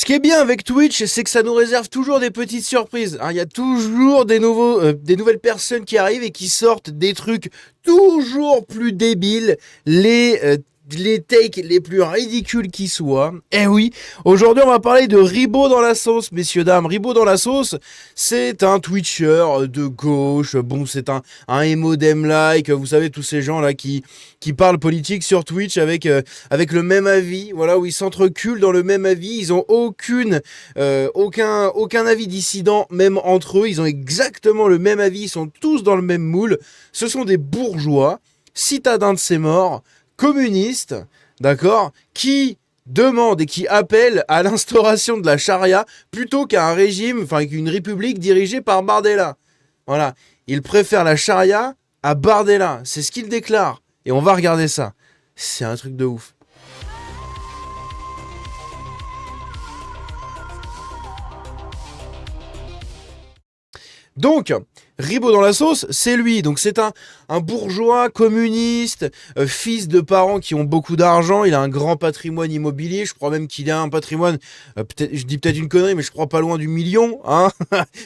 qui est bien avec Twitch, c'est que ça nous réserve toujours des petites surprises. Il y a toujours des nouvelles personnes qui arrivent et qui sortent des trucs toujours plus débiles, les takes les plus ridicules qui soient. Eh oui, aujourd'hui on va parler de Ribot dans la sauce, messieurs dames. Ribot dans la sauce, c'est un Twitcher de gauche. Bon, c'est un Emodem-like, vous savez, tous ces gens là qui parlent politique sur Twitch avec le même avis, voilà, où ils s'entreculent dans le même avis. Ils ont aucun avis dissident, même entre eux. Ils ont exactement le même avis, ils sont tous dans le même moule. Ce sont des bourgeois, citadins de ces morts, communistes, d'accord, qui demandent et qui appellent à l'instauration de la charia plutôt qu'à un régime, enfin qu'une république dirigée par Bardella. Voilà, ils préfèrent la charia à Bardella, c'est ce qu'ils déclarent. Et on va regarder ça. C'est un truc de ouf. Donc, Ribot dans la sauce, c'est lui. Donc c'est un bourgeois communiste, fils de parents qui ont beaucoup d'argent. Il a un grand patrimoine immobilier. Je crois même qu'il a un patrimoine, je dis peut-être une connerie, mais je crois pas loin du million. Hein.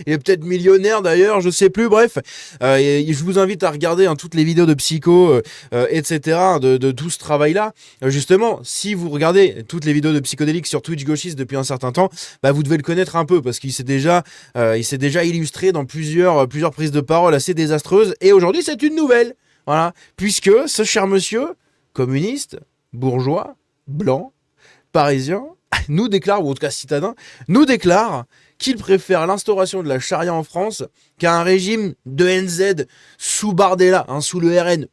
Il est peut-être millionnaire d'ailleurs, je sais plus. Bref, et je vous invite à regarder toutes les vidéos de Psycho, etc. de tout ce travail-là. Justement, si vous regardez toutes les vidéos de Psychodélique sur Twitch gauchiste depuis un certain temps, bah vous devez le connaître un peu parce qu'il s'est déjà illustré dans plusieurs prises de parole assez désastreuses, et aujourd'hui c'est une nouvelle, voilà, puisque ce cher monsieur, communiste, bourgeois, blanc, parisien, nous déclare, ou en tout cas citadin, nous déclare qu'il préfère l'instauration de la charia en France qu'à un régime de NZ sous Bardella, sous le RN.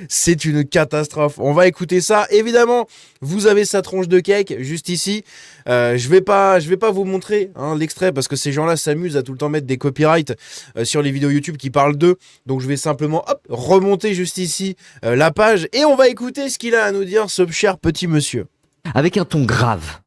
C'est une catastrophe. On va écouter ça. Évidemment, vous avez sa tronche de cake juste ici. Je vais pas vous montrer l'extrait parce que ces gens-là s'amusent à tout le temps mettre des copyrights sur les vidéos YouTube qui parlent d'eux. Donc je vais simplement remonter juste ici la page et on va écouter ce qu'il a à nous dire, ce cher petit monsieur. Avec un ton grave,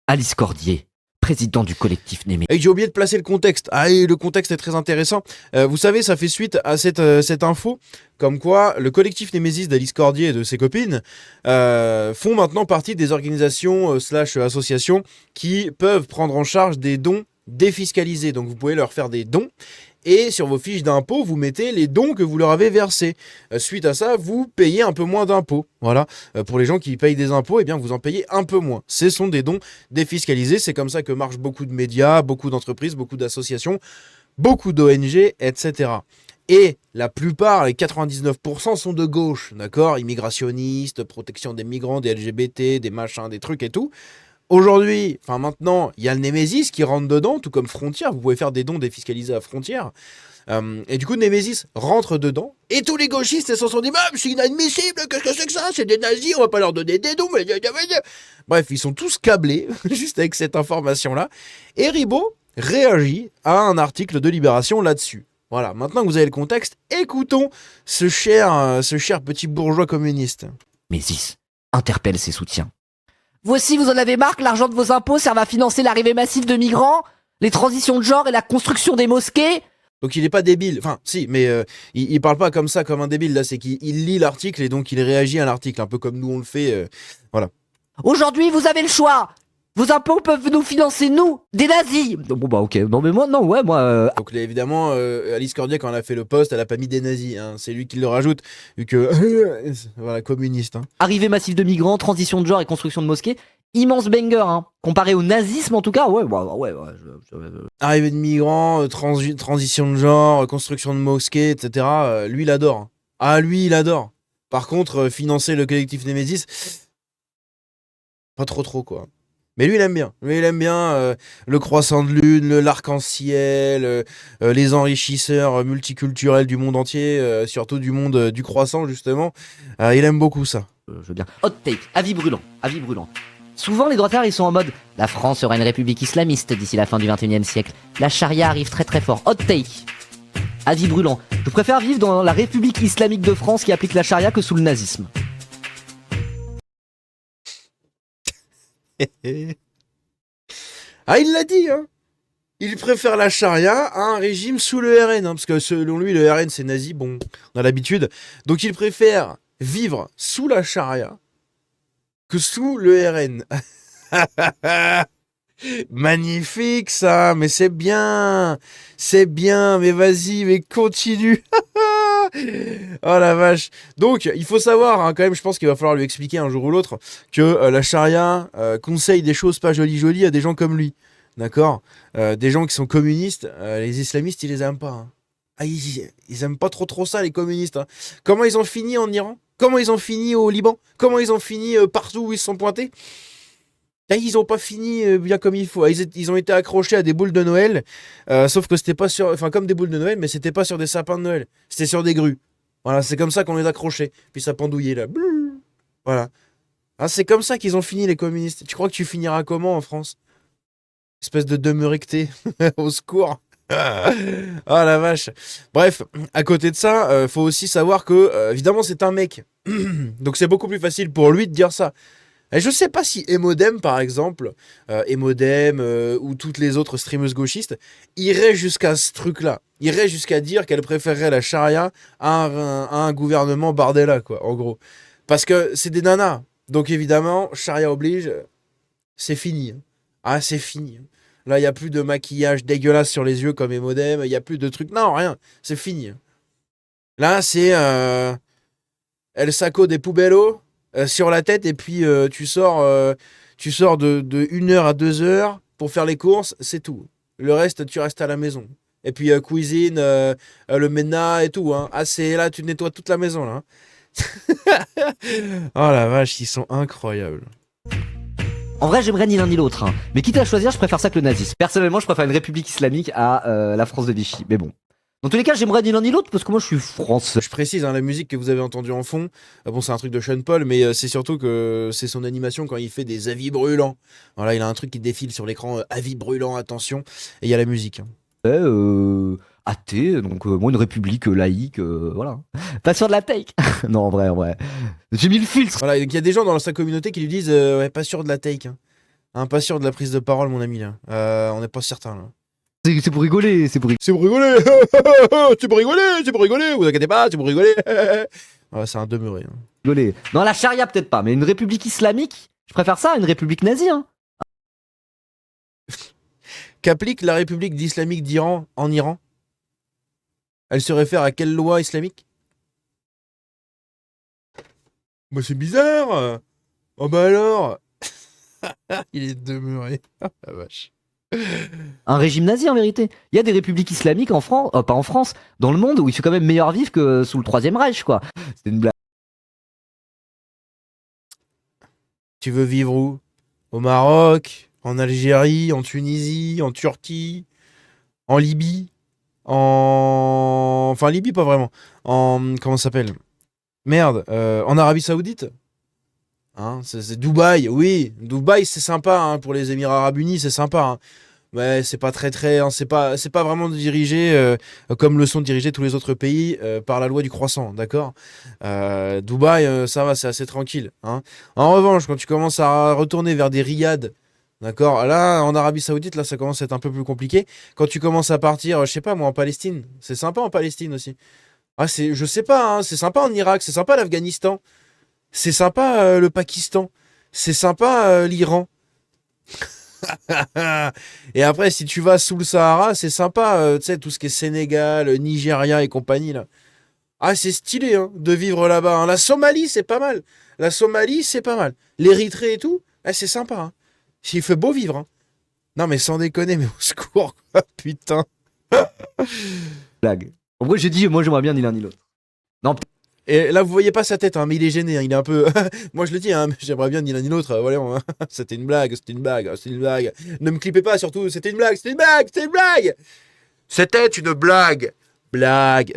Alice Cordier, président du collectif Némésis. Et j'ai oublié de placer le contexte. Et le contexte est très intéressant. Vous savez, ça fait suite à cette info, comme quoi le collectif Némésis d'Alice Cordier et de ses copines font maintenant partie des organisations / associations qui peuvent prendre en charge des dons défiscalisés. Donc vous pouvez leur faire des dons. Et sur vos fiches d'impôts, vous mettez les dons que vous leur avez versés. Suite à ça, vous payez un peu moins d'impôts. Voilà. Pour les gens qui payent des impôts, eh bien, vous en payez un peu moins. Ce sont des dons défiscalisés. C'est comme ça que marchent beaucoup de médias, beaucoup d'entreprises, beaucoup d'associations, beaucoup d'ONG, etc. Et la plupart, les 99% sont de gauche, d'accord ? Immigrationnistes, protection des migrants, des LGBT, des machins, des trucs et tout. Aujourd'hui, maintenant, il y a le Némésis qui rentre dedans, tout comme Frontières. Vous pouvez faire des dons défiscalisés à Frontières. Et du coup, Némésis rentre dedans. Et tous les gauchistes se sont dit, c'est inadmissible, qu'est-ce que c'est que ça ? C'est des nazis, on va pas leur donner des dons. Bref, ils sont tous câblés, juste avec cette information-là. Et Ribot réagit à un article de Libération là-dessus. Voilà, maintenant que vous avez le contexte, écoutons ce cher petit bourgeois communiste. Némésis interpelle ses soutiens. Vous aussi, vous en avez marre que l'argent de vos impôts serve à financer l'arrivée massive de migrants, les transitions de genre et la construction des mosquées ? Donc il est pas débile, enfin si, mais il parle pas comme ça, comme un débile, là, c'est qu'il lit l'article et donc il réagit à l'article, un peu comme nous on le fait, voilà. Aujourd'hui, vous avez le choix. Vos impôts peuvent nous financer, nous, des nazis. Bon bah ok, non mais moi, non, ouais, moi... Donc là, évidemment, Alice Cordier, quand elle a fait le post, elle a pas mis des nazis, c'est lui qui le rajoute, vu que... voilà, communiste. Arrivée massive de migrants, transition de genre et construction de mosquées, immense banger, comparé au nazisme en tout cas, ouais. Arrivée de migrants, transition de genre, construction de mosquées, etc., lui il adore. Lui il adore. Par contre, financer le collectif Némésis, pas trop quoi. Mais lui, il aime bien. Le croissant de lune, l'arc-en-ciel, les enrichisseurs multiculturels du monde entier, surtout du monde du croissant, justement. Il aime beaucoup ça. Je veux bien. Hot take, avis brûlant. Souvent, les droitards, ils sont en mode « La France sera une république islamiste d'ici la fin du 21e siècle. La charia arrive très très fort. » Hot take. Avis brûlant. Je préfère vivre dans la république islamique de France qui applique la charia que sous le nazisme. Il l'a dit, Il préfère la charia à un régime sous le RN, parce que selon lui, le RN c'est nazi, bon, on a l'habitude. Donc il préfère vivre sous la charia que sous le RN. Magnifique ça, mais c'est bien, mais vas-y, mais continue. Oh la vache. Donc, il faut savoir, hein, quand même, je pense qu'il va falloir lui expliquer un jour ou l'autre que la charia conseille des choses pas jolies jolies à des gens comme lui. D'accord. Des gens qui sont communistes, les islamistes, ils les aiment pas. Hein. Ah, ils aiment pas trop ça, les communistes. Hein. Comment ils ont fini en Iran? Comment ils ont fini au Liban? Comment ils ont fini partout où ils se sont pointés? Ah, ils ont pas fini bien comme il faut. Ah, ils ont été accrochés à des boules de Noël, sauf que c'était pas sur, enfin comme des boules de Noël, mais c'était pas sur des sapins de Noël. C'était sur des grues. Voilà, c'est comme ça qu'on les accrochait. Puis ça pendouillait là. Blou. Voilà. Ah, c'est comme ça qu'ils ont fini les communistes. Tu crois que tu finiras comment en France? Espèce de demeuré que t'es. Au secours. Ah la vache. Bref, à côté de ça, faut aussi savoir que évidemment c'est un mec. Donc c'est beaucoup plus facile pour lui de dire ça. Et je sais pas si Emodem, par exemple, Emodem ou toutes les autres streameuses gauchistes, iraient jusqu'à ce truc-là. Iraient jusqu'à dire qu'elles préféreraient la charia à un gouvernement Bardella, quoi, en gros. Parce que c'est des nanas. Donc évidemment, charia oblige, c'est fini. Hein. Ah, c'est fini. Là, il n'y a plus de maquillage dégueulasse sur les yeux comme Emodem, il n'y a plus de trucs. Non, rien, c'est fini. Là, c'est El Saco des Poubellos sur la tête et puis tu sors de 1 heure à 2 heures pour faire les courses, c'est tout. Le reste, tu restes à la maison. Et puis cuisine, le ménage et tout. Hein. Ah, c'est là, tu nettoies toute la maison là. Hein. Oh la vache, ils sont incroyables. En vrai, j'aimerais ni l'un ni l'autre. Hein. Mais quitte à choisir, je préfère ça que le nazisme. Personnellement, je préfère une république islamique à la France de Vichy. Mais bon. Dans tous les cas, j'aimerais ni l'un ni l'autre parce que moi, je suis français. Je précise, hein, la musique que vous avez entendue en fond, bon, c'est un truc de Sean Paul, mais c'est surtout que c'est son animation quand il fait des avis brûlants. Voilà, il a un truc qui défile sur l'écran, avis brûlants, attention, et il y a la musique. Hein. Athée, donc moi, une république laïque, voilà. Pas sûr de la take. Non, en vrai, en vrai. J'ai mis le filtre. Voilà, il y a des gens dans sa communauté qui lui disent ouais, pas sûr de la take. Hein. Hein, pas sûr de la prise de parole, mon ami. Là. On n'est pas certain. Là. C'est pour rigoler, c'est pour rigoler. C'est pour rigoler. C'est pour rigoler, c'est pour rigoler. Vous inquiétez pas, c'est pour rigoler. Ouais, c'est un demeuré. Hein. Non, la charia, peut-être pas, mais une république islamique, je préfère ça à une république nazie. Hein. Qu'applique la République d'islamique d'Iran en Iran? Elle se réfère à quelle loi islamique? Bah c'est bizarre. Oh bah alors. Il est demeuré. Ah la vache. Un régime nazi en vérité. Il y a des républiques islamiques en France, pas en France, dans le monde où il fait quand même meilleur vivre que sous le Troisième Reich, quoi. C'était une blague. Tu veux vivre où? Au Maroc, en Algérie, en Tunisie, en Turquie, en Libye, en... Enfin Libye pas vraiment. En... Comment ça s'appelle? Merde, en Arabie Saoudite? Hein, c'est Dubaï, oui. Dubaï c'est sympa hein, pour les Émirats Arabes Unis, c'est sympa. Hein. Ouais, c'est pas très, hein, c'est pas vraiment dirigé comme le sont dirigés tous les autres pays par la loi du croissant, d'accord. Dubaï, ça va, c'est assez tranquille. Hein. En revanche, quand tu commences à retourner vers des riads, d'accord, là, en Arabie Saoudite, là, ça commence à être un peu plus compliqué. Quand tu commences à partir, je sais pas, moi, en Palestine, c'est sympa en Palestine aussi. Ah, je sais pas, hein, c'est sympa en Irak, c'est sympa l'Afghanistan, c'est sympa le Pakistan, c'est sympa l'Iran. Et après, si tu vas sous le Sahara, c'est sympa, tu sais, tout ce qui est Sénégal, Nigeria et compagnie, là. Ah, c'est stylé, hein, de vivre là-bas. Hein. La Somalie, c'est pas mal. La Somalie, c'est pas mal. L'Érythrée et tout, ah, c'est sympa. Hein. Il fait beau vivre. Hein. Non, mais sans déconner, mais au secours, quoi, putain. Blague. En vrai, j'ai dit, moi, j'aimerais bien ni l'un ni l'autre. Non, Et là, vous voyez pas sa tête, hein, mais il est gêné. Hein, il est un peu. Moi, je le dis, hein, j'aimerais bien ni l'un ni l'autre. Voilà, c'était une blague, c'était une blague, c'était une blague. Ne me clippez pas, surtout, c'était une blague, c'était une blague, c'était une blague. C'était une blague. Blague.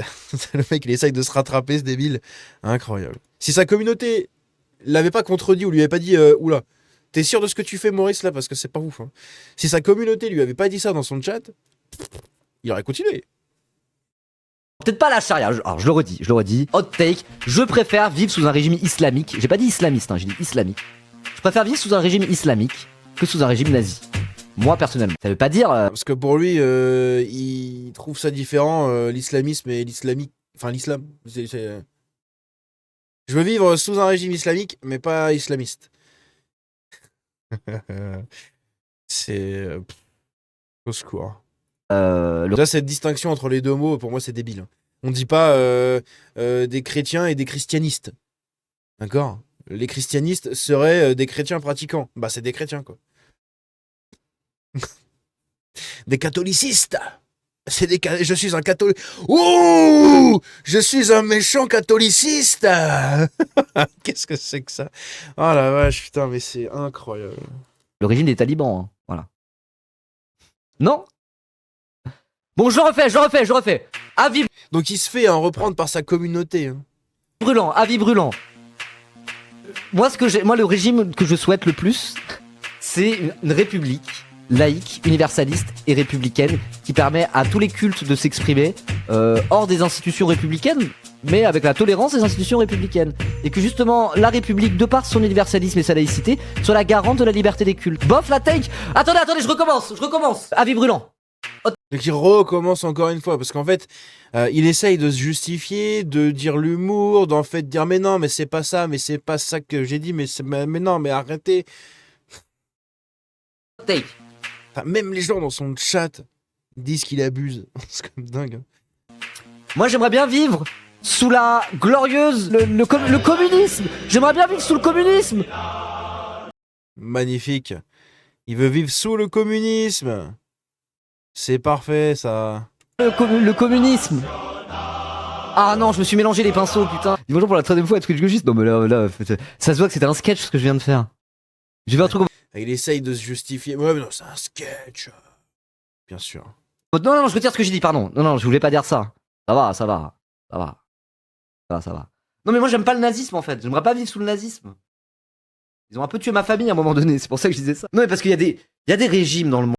Le mec, il essaye de se rattraper, ce débile. Incroyable. Si sa communauté l'avait pas contredit ou lui avait pas dit oula, t'es sûr de ce que tu fais, Maurice, là? Parce que c'est pas ouf. Hein. Si sa communauté lui avait pas dit ça dans son chat, il aurait continué. peut-être pas la charia. Alors, je le redis. Hot take. Je préfère vivre sous un régime islamique. J'ai pas dit islamiste, hein, j'ai dit islamique. Je préfère vivre sous un régime islamique que sous un régime nazi. Moi, personnellement. Ça veut pas dire. Parce que pour lui, il trouve ça différent, l'islamisme et l'islamique. Enfin, l'islam. Je veux vivre sous un régime islamique, mais pas islamiste. C'est... au secours. Le Déjà, cette distinction entre les deux mots, pour moi, c'est débile. On dit pas des chrétiens et des christianistes. D'accord? Les christianistes seraient des chrétiens pratiquants. Bah, c'est des chrétiens, quoi. Des catholicistes! Je suis un catholique. Ouh! Je suis un méchant catholiciste! Qu'est-ce que c'est que ça? Oh la vache, putain, mais c'est incroyable. régime des talibans, hein. Voilà. Non? Bon, je refais. Avis Donc il se fait reprendre par sa communauté. Hein. brûlant, avis brûlant. Moi, le régime que je souhaite le plus, c'est une république laïque, universaliste et républicaine qui permet à tous les cultes de s'exprimer hors des institutions républicaines, mais avec la tolérance des institutions républicaines. Et que justement, la République, de par son universalisme et sa laïcité, soit la garante de la liberté des cultes. Bof, la take. Attendez, je recommence. Avis brûlant. Donc il recommence encore une fois, parce qu'en fait, il essaye de se justifier, de dire l'humour, d'en fait dire mais non, mais c'est pas ça que j'ai dit, mais non, mais arrêtez. Take. Enfin, même les gens dans son chat disent qu'il abuse. C'est comme dingue. Hein. Moi, j'aimerais bien vivre sous la glorieuse, le communisme. J'aimerais bien vivre sous le communisme. Magnifique. Il veut vivre sous le communisme. C'est parfait, ça. Le communisme. Ah non, je me suis mélangé les pinceaux, putain. Dis bonjour pour la troisième fois à Twitch Gauchiste. Non mais là, ça se voit que c'était un sketch ce que je viens de faire. J'ai fait un truc. Il essaye de se justifier. Ouais, mais non, c'est un sketch. Bien sûr. Non, je retire ce que j'ai dit, pardon. Non, je voulais pas dire ça. Ça va. Non mais moi j'aime pas le nazisme en fait. J'aimerais pas vivre sous le nazisme. Ils ont un peu tué ma famille à un moment donné. C'est pour ça que je disais ça. Non mais parce qu'il y a des régimes dans le monde.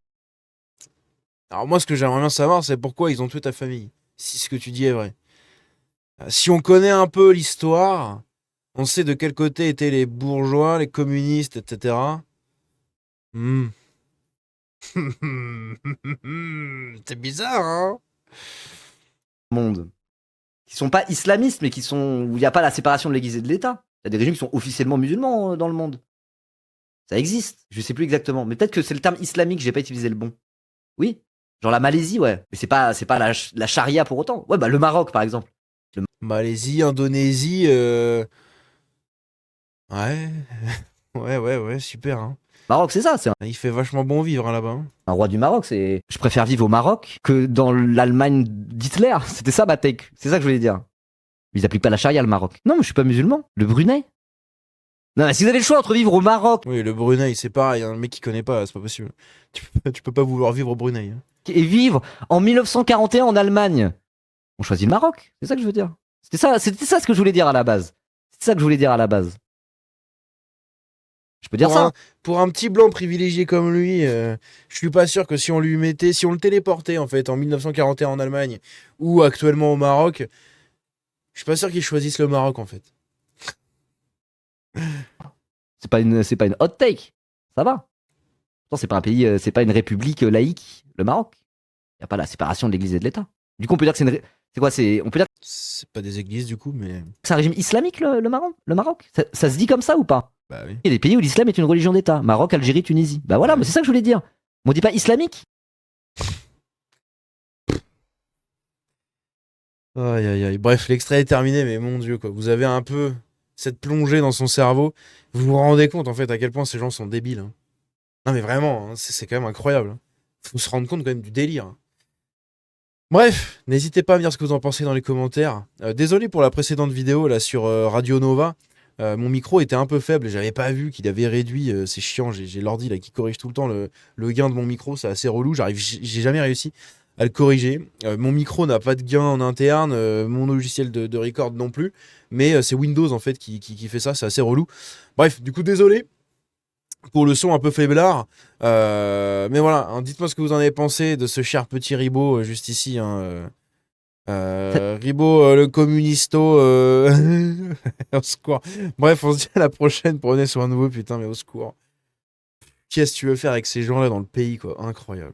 Alors moi, ce que j'aimerais bien savoir, c'est pourquoi ils ont tué ta famille. Si ce que tu dis est vrai. Si on connaît un peu l'histoire, on sait de quel côté étaient les bourgeois, les communistes, etc. C'est bizarre, hein? Monde. Qui sont pas islamistes, mais où il n'y a pas la séparation de l'église et de l'État. Il y a des régimes qui sont officiellement musulmans dans le monde. Ça existe. Je sais plus exactement. Mais peut-être que c'est le terme islamique, j'ai pas utilisé le bon. Oui. Genre la Malaisie, ouais. Mais c'est pas la charia pour autant. Ouais, bah le Maroc, par exemple. Malaisie, Indonésie, ouais. ouais, super, hein. Maroc, c'est ça. Il fait vachement bon vivre hein, là-bas. Hein. Un roi du Maroc, c'est. Je préfère vivre au Maroc que dans l'Allemagne d'Hitler. C'était ça ma take. C'est ça que je voulais dire. Ils appliquent pas la charia, le Maroc. Non, mais je suis pas musulman. Le Brunei. Non, mais si vous avez le choix entre vivre au Maroc. Oui, le Brunei, c'est pareil. Un mec qui connaît pas, c'est pas possible. Tu peux pas vouloir vivre au Brunei. Hein. Et vivre en 1941 en Allemagne. On choisit le Maroc. C'est ça que je veux dire. C'était ça ce que je voulais dire à la base. Je peux dire ça. Pour un petit blanc privilégié comme lui, je suis pas sûr que si on le téléportait en fait en 1941 en Allemagne ou actuellement au Maroc, je suis pas sûr qu'il choisisse le Maroc en fait. C'est pas une hot take. Ça va. Pourtant, c'est pas un pays, c'est pas une république laïque, le Maroc. Il y a pas la séparation de l'église et de l'État. Du coup, on peut dire que c'est quoi, on peut dire que C'est pas des églises du coup, mais. c'est un régime islamique, le Maroc. Ça se dit comme ça ou pas? Bah oui. Il y a des pays où l'islam est une religion d'État. Maroc, Algérie, Tunisie. Bah voilà, mais c'est ça que je voulais dire. On dit pas islamique. Aïe. Bref, l'extrait est terminé, mais mon dieu, quoi. Vous avez un peu cette plongée dans son cerveau. Vous vous rendez compte, en fait, à quel point ces gens sont débiles. Hein. Non, mais vraiment, hein, c'est quand même incroyable. Hein. Faut se rendre compte quand même du délire. Hein. Bref, n'hésitez pas à me dire ce que vous en pensez dans les commentaires. Désolé pour la précédente vidéo, là, sur Radio Nova. Mon micro était un peu faible et j'avais pas vu qu'il avait réduit. C'est chiant, j'ai l'ordi là qui corrige tout le temps le gain de mon micro, c'est assez relou. J'ai jamais réussi à le corriger. Mon micro n'a pas de gain en interne, mon logiciel de record non plus, mais c'est Windows en fait qui fait ça, c'est assez relou. Bref, du coup désolé pour le son un peu faiblard, mais voilà, hein, dites-moi ce que vous en avez pensé de ce cher petit Ribot juste ici. Hein, Ribot, le communisto, au secours. Bref, on se dit à la prochaine. Prenez soin de vous, putain, mais au secours. Qu'est-ce que tu veux faire avec ces gens-là dans le pays, quoi? Incroyable.